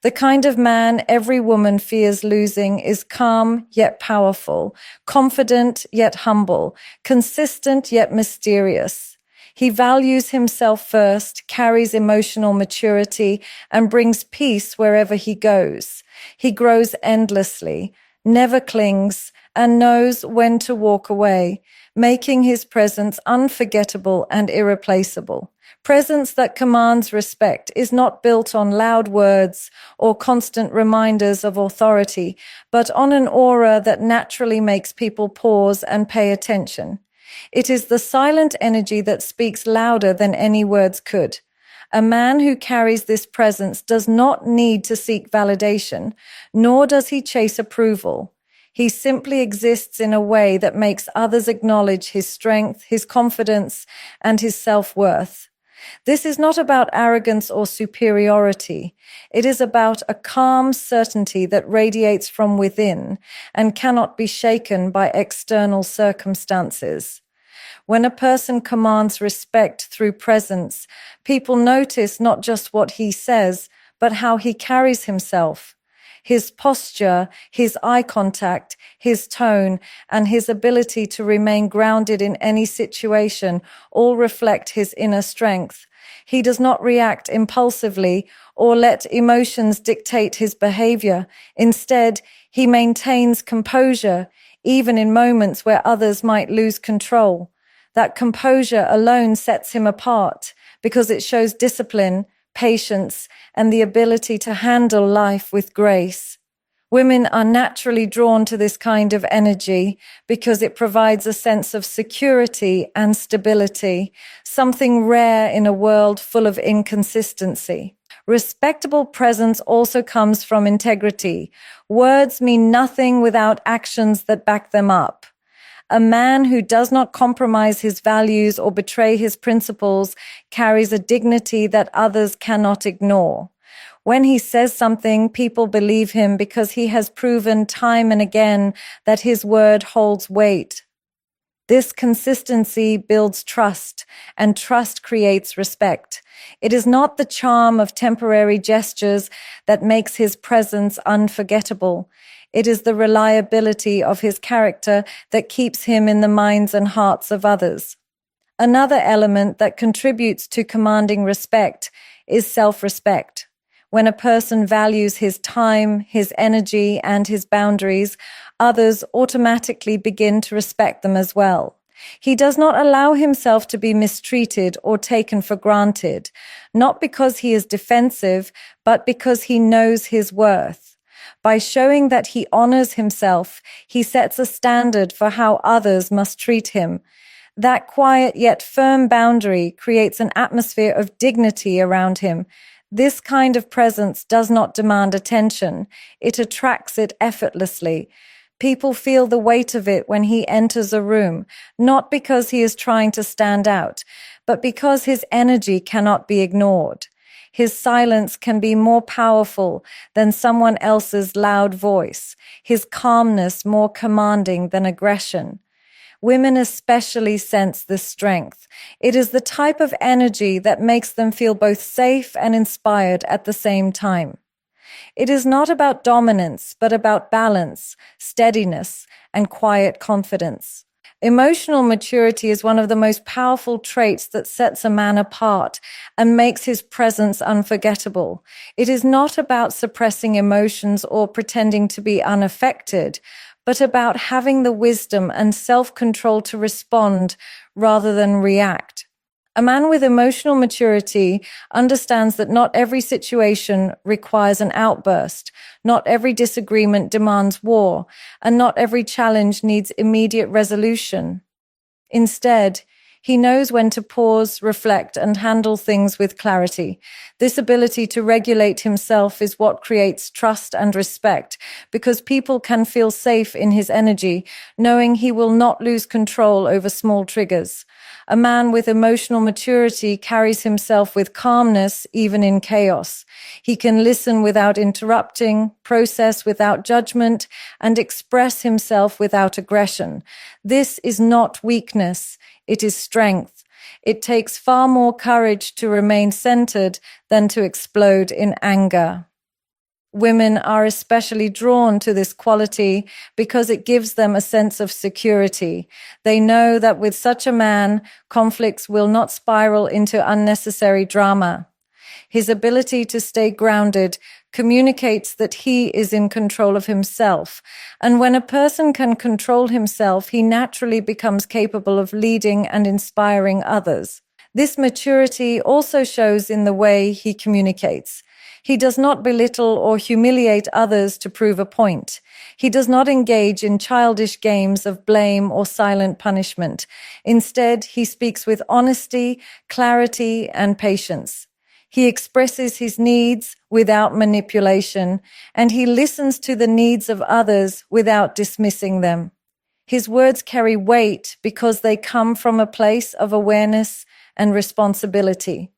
The kind of man every woman fears losing is calm yet powerful, confident yet humble, consistent yet mysterious. He values himself first, carries emotional maturity, and brings peace wherever he goes. He grows endlessly, never clings, and knows when to walk away, making his presence unforgettable and irreplaceable. Presence that commands respect is not built on loud words or constant reminders of authority, but on an aura that naturally makes people pause and pay attention. It is the silent energy that speaks louder than any words could. A man who carries this presence does not need to seek validation, nor does he chase approval. He simply exists in a way that makes others acknowledge his strength, his confidence, and his self-worth. This is not about arrogance or superiority. It is about a calm certainty that radiates from within and cannot be shaken by external circumstances. When a person commands respect through presence, people notice not just what he says, but how he carries himself. His posture, his eye contact, his tone, and his ability to remain grounded in any situation all reflect his inner strength. He does not react impulsively or let emotions dictate his behavior. Instead, he maintains composure, even in moments where others might lose control. That composure alone sets him apart because it shows discipline, patience, and the ability to handle life with grace. Women are naturally drawn to this kind of energy because it provides a sense of security and stability, something rare in a world full of inconsistency. Respectable presence also comes from integrity. Words mean nothing without actions that back them up. A man who does not compromise his values or betray his principles carries a dignity that others cannot ignore. When he says something, people believe him because he has proven time and again that his word holds weight. This consistency builds trust, and trust creates respect. It is not the charm of temporary gestures that makes his presence unforgettable. It is the reliability of his character that keeps him in the minds and hearts of others. Another element that contributes to commanding respect is self-respect. When a person values his time, his energy, and his boundaries, others automatically begin to respect them as well. He does not allow himself to be mistreated or taken for granted, not because he is defensive, but because he knows his worth. By showing that he honors himself, he sets a standard for how others must treat him. That quiet yet firm boundary creates an atmosphere of dignity around him. This kind of presence does not demand attention. It attracts it effortlessly. People feel the weight of it when he enters a room, not because he is trying to stand out, but because his energy cannot be ignored. His silence can be more powerful than someone else's loud voice, his calmness more commanding than aggression. Women especially sense this strength. It is the type of energy that makes them feel both safe and inspired at the same time. It is not about dominance, but about balance, steadiness, and quiet confidence. Emotional maturity is one of the most powerful traits that sets a man apart and makes his presence unforgettable. It is not about suppressing emotions or pretending to be unaffected, but about having the wisdom and self-control to respond rather than react. A man with emotional maturity understands that not every situation requires an outburst, not every disagreement demands war, and not every challenge needs immediate resolution. Instead, he knows when to pause, reflect, and handle things with clarity. This ability to regulate himself is what creates trust and respect, because people can feel safe in his energy, knowing he will not lose control over small triggers. A man with emotional maturity carries himself with calmness, even in chaos. He can listen without interrupting, process without judgment, and express himself without aggression. This is not weakness. It is strength. It takes far more courage to remain centered than to explode in anger. Women are especially drawn to this quality because it gives them a sense of security. They know that with such a man, conflicts will not spiral into unnecessary drama. His ability to stay grounded communicates that he is in control of himself. And when a person can control himself, he naturally becomes capable of leading and inspiring others. This maturity also shows in the way he communicates. He does not belittle or humiliate others to prove a point. He does not engage in childish games of blame or silent punishment. Instead, he speaks with honesty, clarity, and patience. He expresses his needs without manipulation, and he listens to the needs of others without dismissing them. His words carry weight because they come from a place of awareness and responsibility.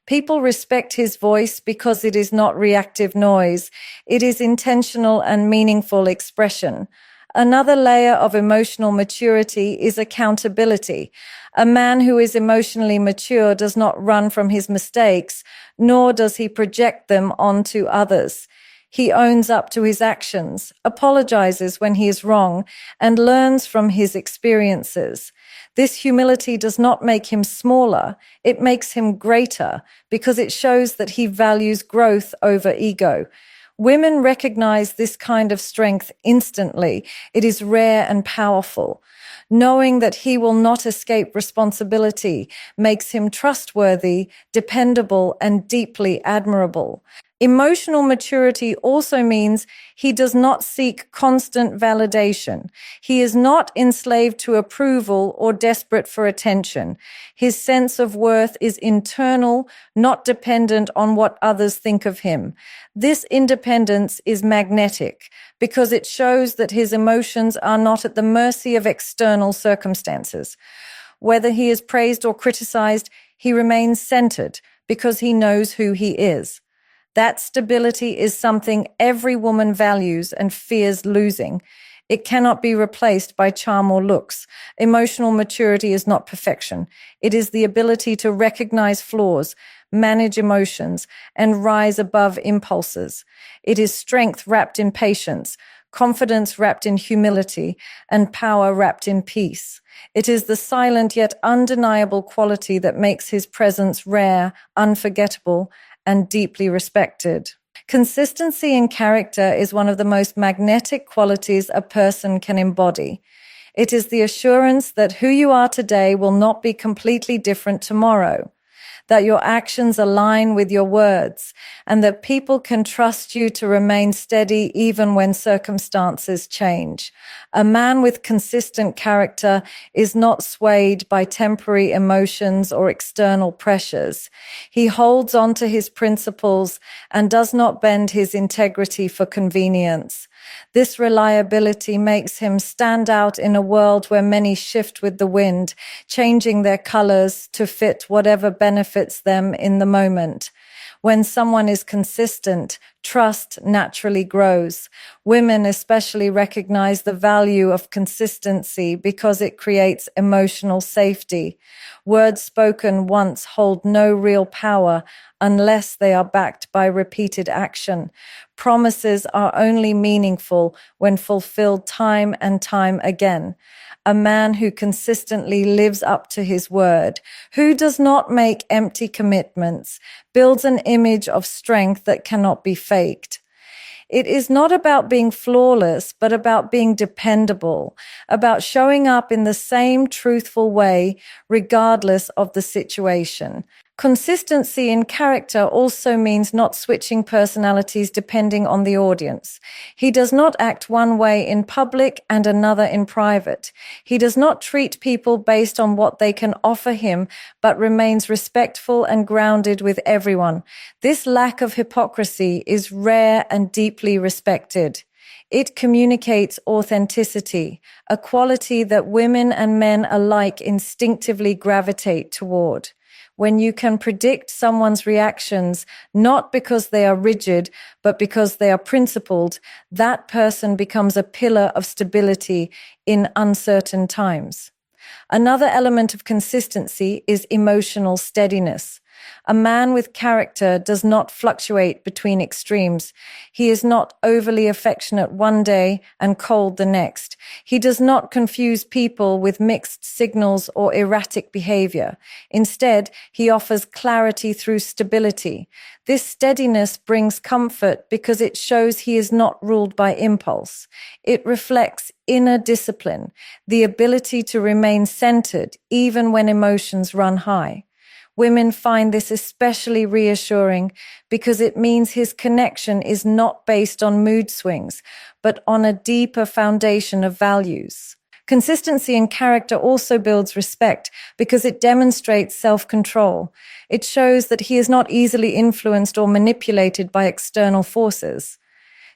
People respect his voice because it is not reactive noise. It is intentional and meaningful expression. Another layer of emotional maturity is accountability. A man who is emotionally mature does not run from his mistakes, nor does he project them onto others. He owns up to his actions, apologizes when he is wrong, and learns from his experiences. This humility does not make him smaller, it makes him greater because it shows that he values growth over ego. Women recognize this kind of strength instantly. It is rare and powerful. Knowing that he will not escape responsibility makes him trustworthy, dependable, and deeply admirable. Emotional maturity also means he does not seek constant validation. He is not enslaved to approval or desperate for attention. His sense of worth is internal, not dependent on what others think of him. This independence is magnetic because it shows that his emotions are not at the mercy of external circumstances. Whether he is praised or criticized, he remains centered because he knows who he is. That stability is something every woman values and fears losing. It cannot be replaced by charm or looks. Emotional maturity is not perfection. It is the ability to recognize flaws, manage emotions, and rise above impulses. It is strength wrapped in patience, confidence wrapped in humility, and power wrapped in peace. It is the silent yet undeniable quality that makes his presence rare, unforgettable, and deeply respected. Consistency in character is one of the most magnetic qualities a person can embody. It is the assurance that who you are today will not be completely different tomorrow, that your actions align with your words, and that people can trust you to remain steady even when circumstances change. A man with consistent character is not swayed by temporary emotions or external pressures. He holds on to his principles and does not bend his integrity for convenience. This reliability makes him stand out in a world where many shift with the wind, changing their colors to fit whatever benefits them in the moment. When someone is consistent, trust naturally grows. Women especially recognize the value of consistency because it creates emotional safety. Words spoken once hold no real power unless they are backed by repeated action. Promises are only meaningful when fulfilled time and time again. A man who consistently lives up to his word, who does not make empty commitments, builds an image of strength that cannot be faked. It is not about being flawless, but about being dependable, about showing up in the same truthful way, regardless of the situation. Consistency in character also means not switching personalities depending on the audience. He does not act one way in public and another in private. He does not treat people based on what they can offer him, but remains respectful and grounded with everyone. This lack of hypocrisy is rare and deeply respected. It communicates authenticity, a quality that women and men alike instinctively gravitate toward. When you can predict someone's reactions, not because they are rigid, but because they are principled, that person becomes a pillar of stability in uncertain times. Another element of consistency is emotional steadiness. A man with character does not fluctuate between extremes. He is not overly affectionate one day and cold the next. He does not confuse people with mixed signals or erratic behavior. Instead, he offers clarity through stability. This steadiness brings comfort because it shows he is not ruled by impulse. It reflects inner discipline, the ability to remain centered even when emotions run high. Women find this especially reassuring because it means his connection is not based on mood swings, but on a deeper foundation of values. Consistency in character also builds respect because it demonstrates self-control. It shows that he is not easily influenced or manipulated by external forces.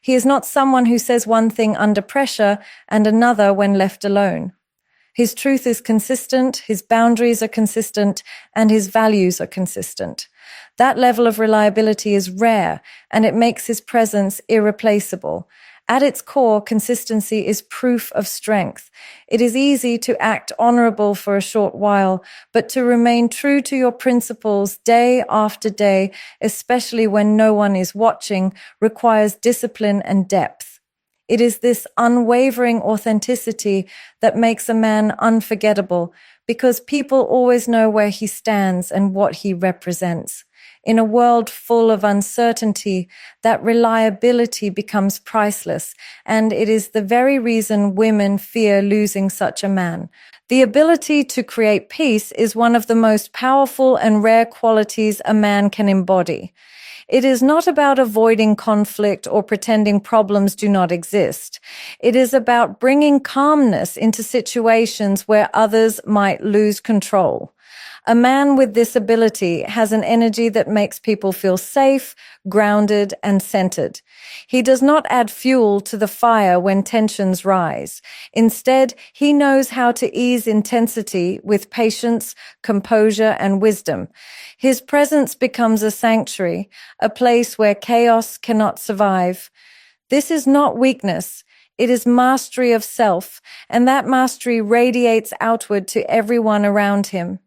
He is not someone who says one thing under pressure and another when left alone. His truth is consistent, his boundaries are consistent, and his values are consistent. That level of reliability is rare, and it makes his presence irreplaceable. At its core, consistency is proof of strength. It is easy to act honorable for a short while, but to remain true to your principles day after day, especially when no one is watching, requires discipline and depth. It is this unwavering authenticity that makes a man unforgettable, because people always know where he stands and what he represents. In a world full of uncertainty, that reliability becomes priceless, and it is the very reason women fear losing such a man. The ability to create peace is one of the most powerful and rare qualities a man can embody. It is not about avoiding conflict or pretending problems do not exist. It is about bringing calmness into situations where others might lose control. A man with this ability has an energy that makes people feel safe, grounded, and centered. He does not add fuel to the fire when tensions rise. Instead, he knows how to ease intensity with patience, composure, and wisdom. His presence becomes a sanctuary, a place where chaos cannot survive. This is not weakness. It is mastery of self, and that mastery radiates outward to everyone around him.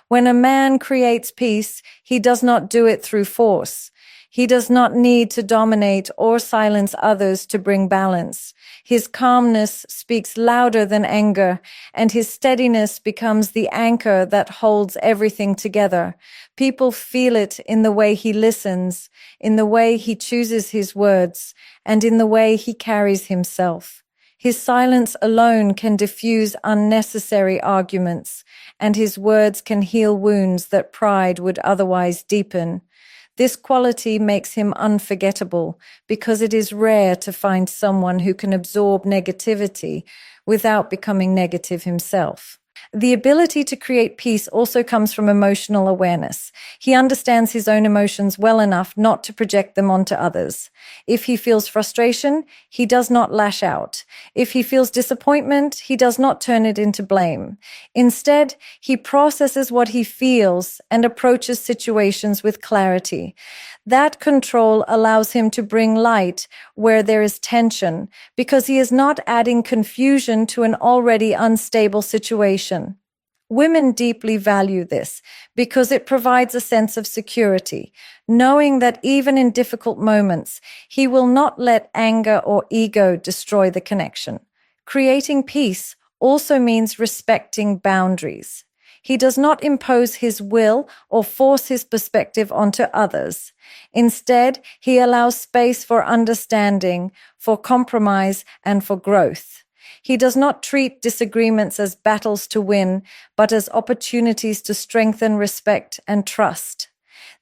When a man creates peace, he does not do it through force. He does not need to dominate or silence others to bring balance. His calmness speaks louder than anger, and his steadiness becomes the anchor that holds everything together. People feel it in the way he listens, in the way he chooses his words, and in the way he carries himself. His silence alone can diffuse unnecessary arguments, and his words can heal wounds that pride would otherwise deepen. This quality makes him unforgettable because it is rare to find someone who can absorb negativity without becoming negative himself. The ability to create peace also comes from emotional awareness. He understands his own emotions well enough not to project them onto others. If he feels frustration, he does not lash out. If he feels disappointment, he does not turn it into blame. Instead, he processes what he feels and approaches situations with clarity. That control allows him to bring light where there is tension, because he is not adding confusion to an already unstable situation. Women deeply value this because it provides a sense of security, knowing that even in difficult moments, he will not let anger or ego destroy the connection. Creating peace also means respecting boundaries. He does not impose his will or force his perspective onto others. Instead, he allows space for understanding, for compromise, and for growth. He does not treat disagreements as battles to win, but as opportunities to strengthen respect and trust.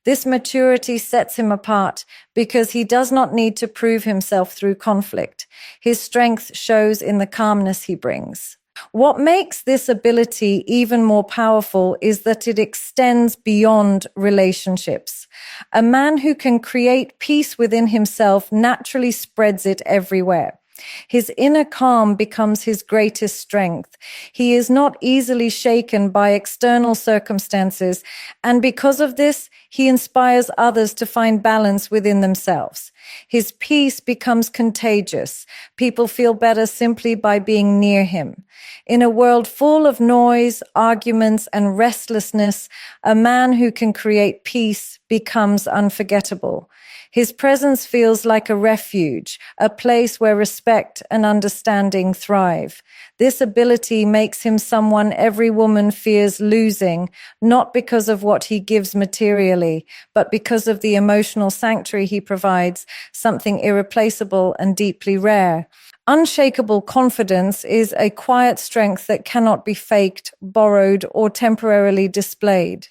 This maturity sets him apart because he does not need to prove himself through conflict. His strength shows in the calmness he brings. What makes this ability even more powerful is that it extends beyond relationships. A man who can create peace within himself naturally spreads it everywhere. His inner calm becomes his greatest strength. He is not easily shaken by external circumstances, and because of this, he inspires others to find balance within themselves. His peace becomes contagious. People feel better simply by being near him. In a world full of noise, arguments, and restlessness, a man who can create peace becomes unforgettable. His presence feels like a refuge, a place where respect and understanding thrive. This ability makes him someone every woman fears losing, not because of what he gives materially, but because of the emotional sanctuary he provides, something irreplaceable and deeply rare. Unshakable confidence is a quiet strength that cannot be faked, borrowed, or temporarily displayed.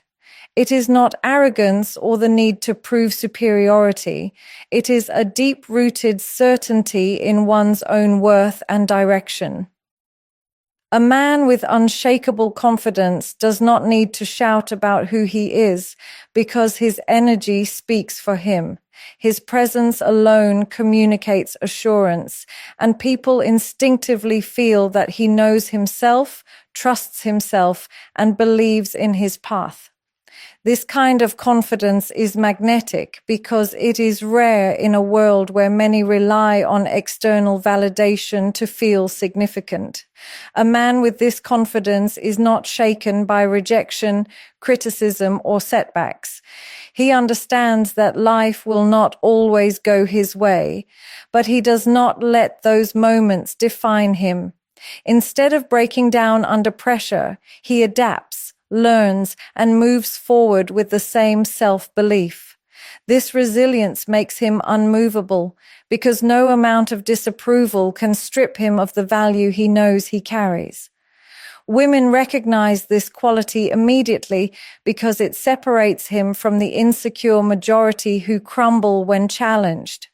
It is not arrogance or the need to prove superiority. It is a deep-rooted certainty in one's own worth and direction. A man with unshakable confidence does not need to shout about who he is because his energy speaks for him. His presence alone communicates assurance, and people instinctively feel that he knows himself, trusts himself, and believes in his path. This kind of confidence is magnetic because it is rare in a world where many rely on external validation to feel significant. A man with this confidence is not shaken by rejection, criticism, or setbacks. He understands that life will not always go his way, but he does not let those moments define him. Instead of breaking down under pressure, he adapts, learns, and moves forward with the same self-belief. This resilience makes him unmovable because no amount of disapproval can strip him of the value he knows he carries. Women recognize this quality immediately because it separates him from the insecure majority who crumble when challenged.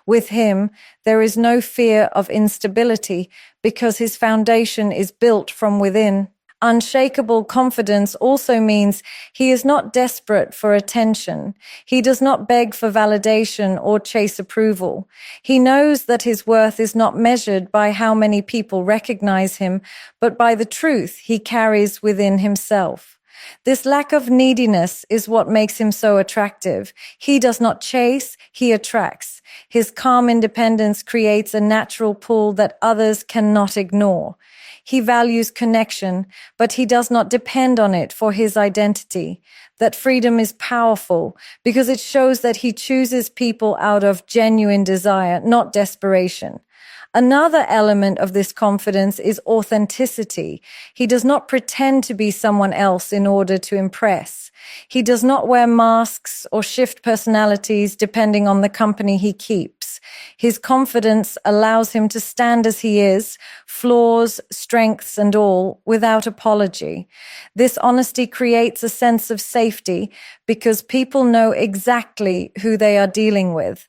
With him, there is no fear of instability because his foundation is built from within. Unshakable confidence also means he is not desperate for attention. He does not beg for validation or chase approval. He knows that his worth is not measured by how many people recognize him, but by the truth he carries within himself. This lack of neediness is what makes him so attractive. He does not chase, he attracts. His calm independence creates a natural pull that others cannot ignore. He values connection, but he does not depend on it for his identity. That freedom is powerful because it shows that he chooses people out of genuine desire, not desperation. Another element of this confidence is authenticity. He does not pretend to be someone else in order to impress. He does not wear masks or shift personalities depending on the company he keeps. His confidence allows him to stand as he is, flaws, strengths, and all, without apology. This honesty creates a sense of safety because people know exactly who they are dealing with.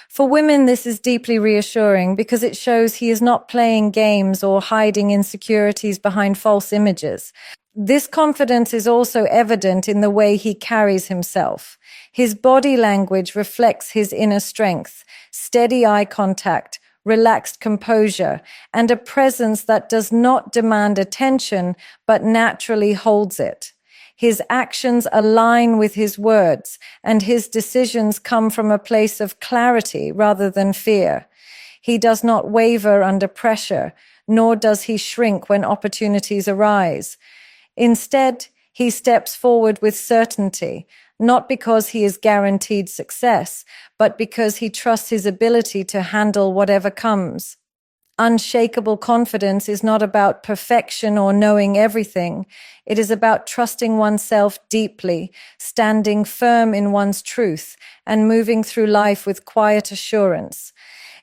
For women, this is deeply reassuring because it shows he is not playing games or hiding insecurities behind false images. This confidence is also evident in the way he carries himself. His body language reflects his inner strength, steady eye contact, relaxed composure, and a presence that does not demand attention but naturally holds it. His actions align with his words, and his decisions come from a place of clarity rather than fear. He does not waver under pressure, nor does he shrink when opportunities arise. Instead, he steps forward with certainty, not because he is guaranteed success, but because he trusts his ability to handle whatever comes. Unshakable confidence is not about perfection or knowing everything. It is about trusting oneself deeply, standing firm in one's truth, and moving through life with quiet assurance.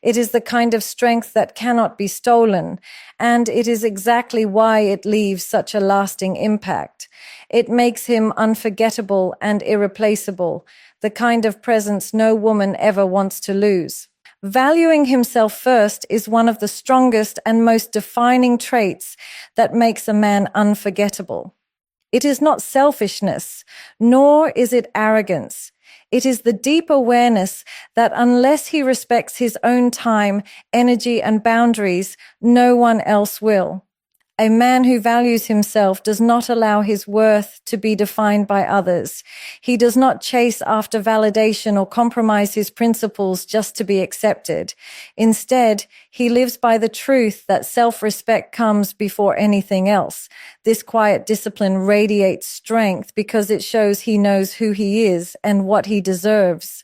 It is the kind of strength that cannot be stolen, and it is exactly why it leaves such a lasting impact. It makes him unforgettable and irreplaceable, the kind of presence no woman ever wants to lose. Valuing himself first is one of the strongest and most defining traits that makes a man unforgettable. It is not selfishness, nor is it arrogance. It is the deep awareness that unless he respects his own time, energy, and boundaries, no one else will. A man who values himself does not allow his worth to be defined by others. He does not chase after validation or compromise his principles just to be accepted. Instead, he lives by the truth that self-respect comes before anything else. This quiet discipline radiates strength because it shows he knows who he is and what he deserves.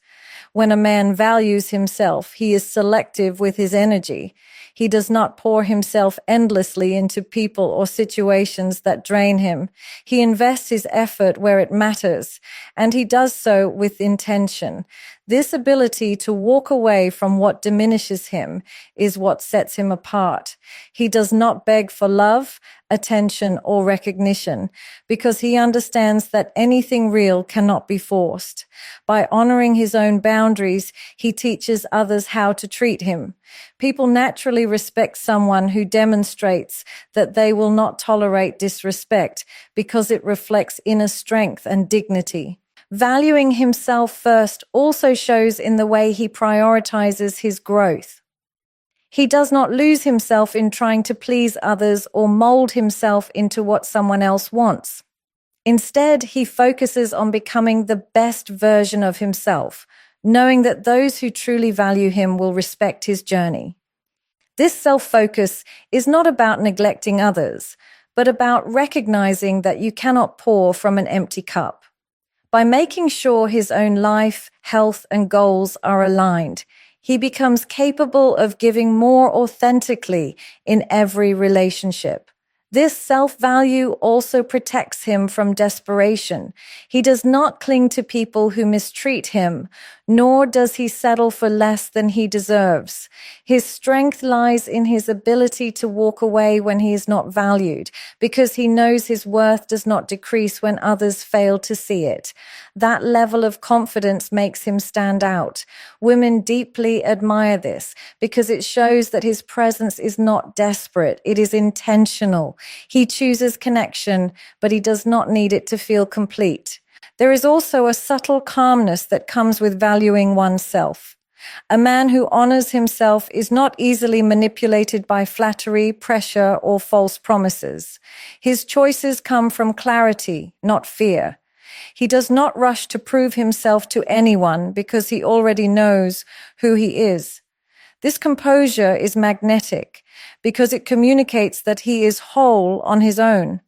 When a man values himself, he is selective with his energy. He does not pour himself endlessly into people or situations that drain him. He invests his effort where it matters, and he does so with intention. This ability to walk away from what diminishes him is what sets him apart. He does not beg for love, attention, or recognition because he understands that anything real cannot be forced. By honoring his own boundaries, he teaches others how to treat him. People naturally respect someone who demonstrates that they will not tolerate disrespect because it reflects inner strength and dignity. Valuing himself first also shows in the way he prioritizes his growth. He does not lose himself in trying to please others or mold himself into what someone else wants. Instead, he focuses on becoming the best version of himself, knowing that those who truly value him will respect his journey. This self-focus is not about neglecting others, but about recognizing that you cannot pour from an empty cup. By making sure his own life, health, and goals are aligned, he becomes capable of giving more authentically in every relationship. This self-value also protects him from desperation. He does not cling to people who mistreat him, nor does he settle for less than he deserves. His strength lies in his ability to walk away when he is not valued, because he knows his worth does not decrease when others fail to see it. That level of confidence makes him stand out. Women deeply admire this because it shows that his presence is not desperate, it is intentional. He chooses connection, but he does not need it to feel complete. There is also a subtle calmness that comes with valuing oneself. A man who honors himself is not easily manipulated by flattery, pressure, or false promises. His choices come from clarity, not fear. He does not rush to prove himself to anyone because he already knows who he is. This composure is magnetic because it communicates that he is whole on his own.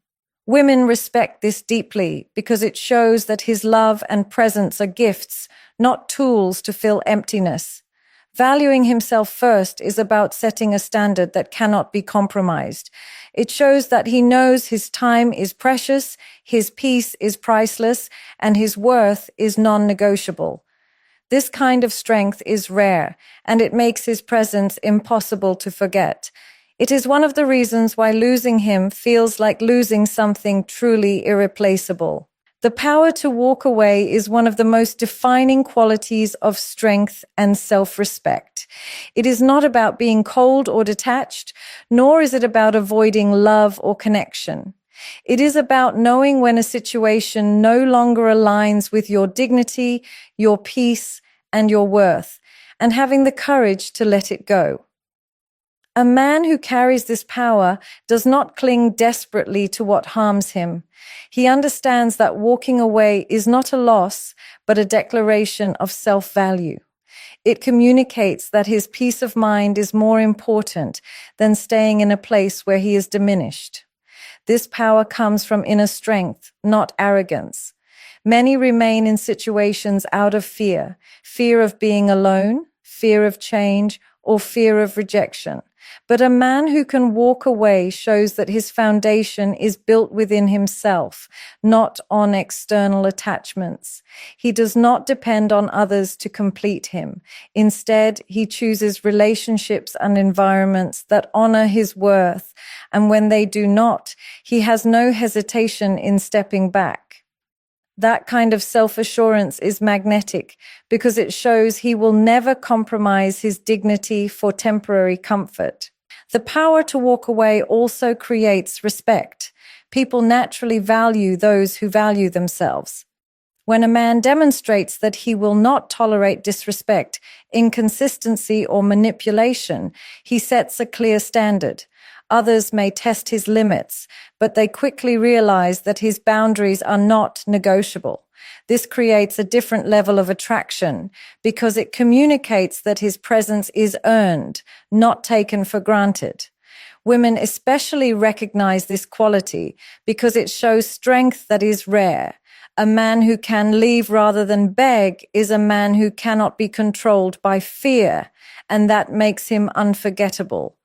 Women respect this deeply because it shows that his love and presence are gifts, not tools to fill emptiness. Valuing himself first is about setting a standard that cannot be compromised. It shows that he knows his time is precious, his peace is priceless, and his worth is non-negotiable. This kind of strength is rare, and it makes his presence impossible to forget. It is one of the reasons why losing him feels like losing something truly irreplaceable. The power to walk away is one of the most defining qualities of strength and self-respect. It is not about being cold or detached, nor is it about avoiding love or connection. It is about knowing when a situation no longer aligns with your dignity, your peace, and your worth, and having the courage to let it go. A man who carries this power does not cling desperately to what harms him. He understands that walking away is not a loss, but a declaration of self-value. It communicates that his peace of mind is more important than staying in a place where he is diminished. This power comes from inner strength, not arrogance. Many remain in situations out of fear of being alone, fear of change, or fear of rejection. But a man who can walk away shows that his foundation is built within himself, not on external attachments. He does not depend on others to complete him. Instead, he chooses relationships and environments that honor his worth, and when they do not, he has no hesitation in stepping back. That kind of self-assurance is magnetic because it shows he will never compromise his dignity for temporary comfort. The power to walk away also creates respect. People naturally value those who value themselves. When a man demonstrates that he will not tolerate disrespect, inconsistency, or manipulation, he sets a clear standard. Others may test his limits, but they quickly realize that his boundaries are not negotiable. This creates a different level of attraction because it communicates that his presence is earned, not taken for granted. Women especially recognize this quality because it shows strength that is rare. A man who can leave rather than beg is a man who cannot be controlled by fear, and that makes him unforgettable.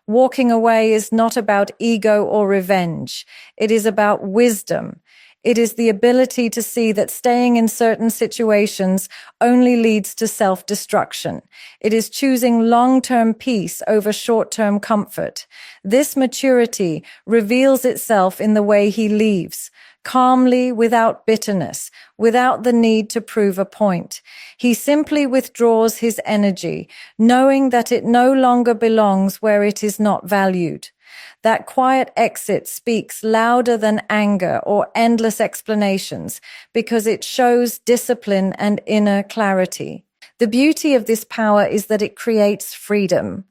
Walking away is not about ego or revenge. It is about wisdom. It is the ability to see that staying in certain situations only leads to self-destruction. It is choosing long-term peace over short-term comfort. This maturity reveals itself in the way he leaves, calmly, without bitterness, without the need to prove a point. He simply withdraws his energy, knowing that it no longer belongs where it is not valued. That quiet exit speaks louder than anger or endless explanations because it shows discipline and inner clarity. The beauty of this power is that it creates freedom.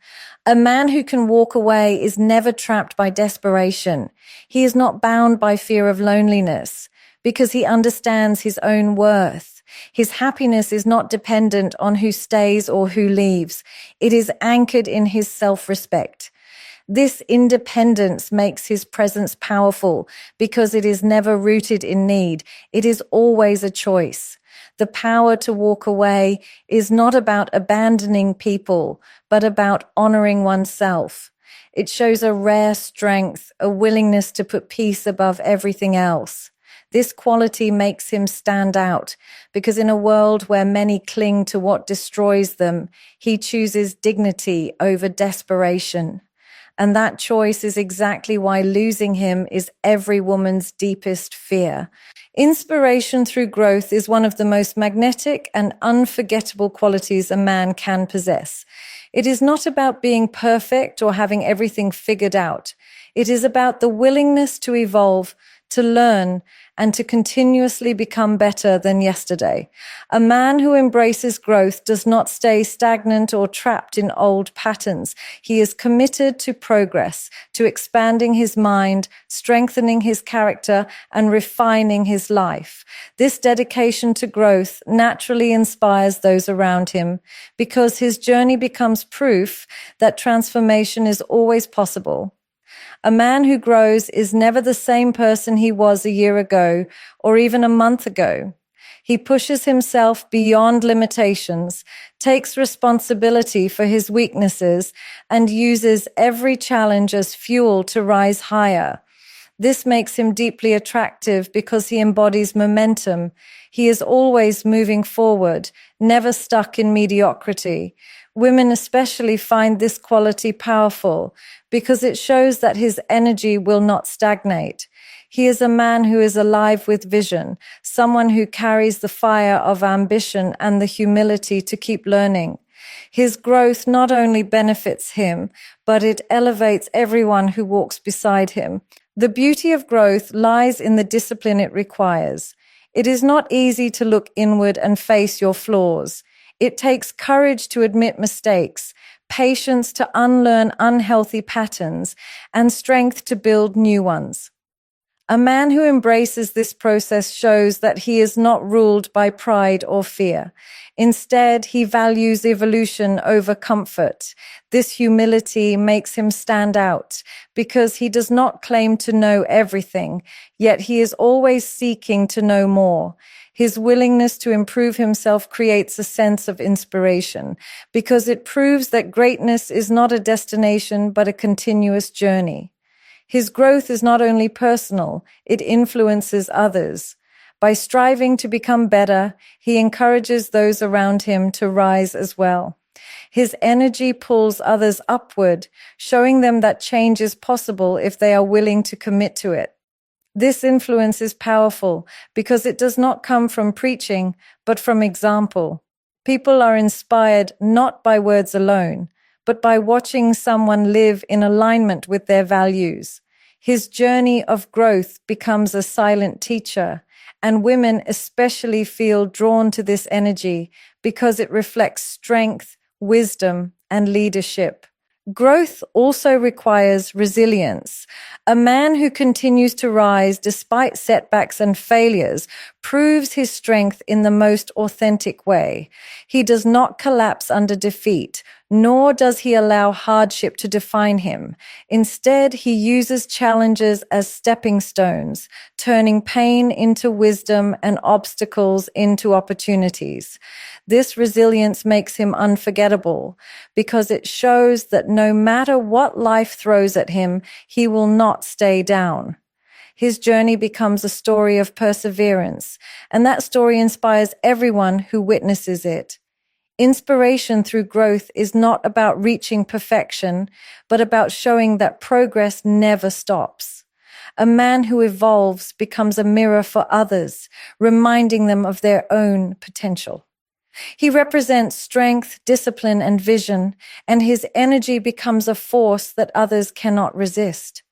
A man who can walk away is never trapped by desperation. He is not bound by fear of loneliness because he understands his own worth. His happiness is not dependent on who stays or who leaves. It is anchored in his self-respect. This independence makes his presence powerful because it is never rooted in need. It is always a choice. The power to walk away is not about abandoning people, but about honoring oneself. It shows a rare strength, a willingness to put peace above everything else. This quality makes him stand out because in a world where many cling to what destroys them, he chooses dignity over desperation. And that choice is exactly why losing him is every woman's deepest fear. Inspiration through growth is one of the most magnetic and unforgettable qualities a man can possess. It is not about being perfect or having everything figured out. It is about the willingness to evolve, to learn, and to continuously become better than yesterday. A man who embraces growth does not stay stagnant or trapped in old patterns. He is committed to progress, to expanding his mind, strengthening his character, and refining his life. This dedication to growth naturally inspires those around him because his journey becomes proof that transformation is always possible. A man who grows is never the same person he was a year ago or even a month ago. He pushes himself beyond limitations, takes responsibility for his weaknesses, and uses every challenge as fuel to rise higher. This makes him deeply attractive because he embodies momentum. He is always moving forward, never stuck in mediocrity. Women especially find this quality powerful because it shows that his energy will not stagnate. He is a man who is alive with vision, someone who carries the fire of ambition and the humility to keep learning. His growth not only benefits him, but it elevates everyone who walks beside him. The beauty of growth lies in the discipline it requires. It is not easy to look inward and face your flaws. It takes courage to admit mistakes, patience to unlearn unhealthy patterns, and strength to build new ones. A man who embraces this process shows that he is not ruled by pride or fear. Instead, he values evolution over comfort. This humility makes him stand out because he does not claim to know everything, yet he is always seeking to know more. His willingness to improve himself creates a sense of inspiration because it proves that greatness is not a destination but a continuous journey. His growth is not only personal, it influences others. By striving to become better, he encourages those around him to rise as well. His energy pulls others upward, showing them that change is possible if they are willing to commit to it. This influence is powerful because it does not come from preaching, but from example. People are inspired not by words alone, but by watching someone live in alignment with their values. His journey of growth becomes a silent teacher, And women especially feel drawn to this energy because it reflects strength, wisdom, and leadership. Growth also requires resilience. A man who continues to rise despite setbacks and failures proves his strength in the most authentic way. He does not collapse under defeat, nor does he allow hardship to define him. Instead, he uses challenges as stepping stones, turning pain into wisdom and obstacles into opportunities. This resilience makes him unforgettable because it shows that no matter what life throws at him, he will not stay down. His journey becomes a story of perseverance, and that story inspires everyone who witnesses it. Inspiration through growth is not about reaching perfection, but about showing that progress never stops. A man who evolves becomes a mirror for others, reminding them of their own potential. He represents strength, discipline, and vision, and his energy becomes a force that others cannot resist.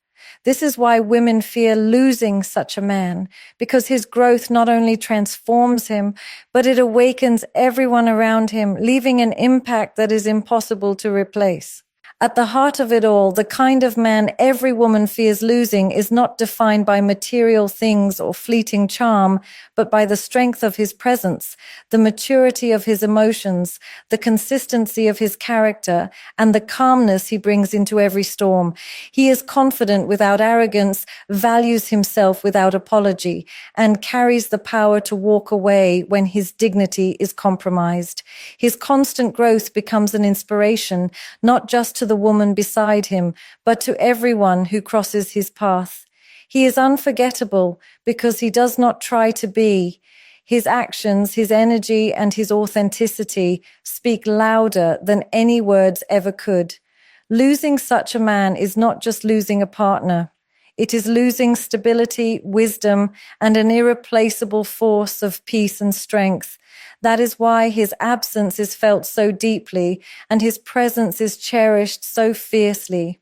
This is why women fear losing such a man, because his growth not only transforms him, but it awakens everyone around him, leaving an impact that is impossible to replace. At the heart of it all, the kind of man every woman fears losing is not defined by material things or fleeting charm, but by the strength of his presence, the maturity of his emotions, the consistency of his character, and the calmness he brings into every storm. He is confident without arrogance, values himself without apology, and carries the power to walk away when his dignity is compromised. His constant growth becomes an inspiration, not just to the woman beside him, but to everyone who crosses his path. He is unforgettable because he does not try to be. His actions, his energy, and his authenticity speak louder than any words ever could. Losing such a man is not just losing a partner. It is losing stability, wisdom, and an irreplaceable force of peace and strength. That is why his absence is felt so deeply and his presence is cherished so fiercely.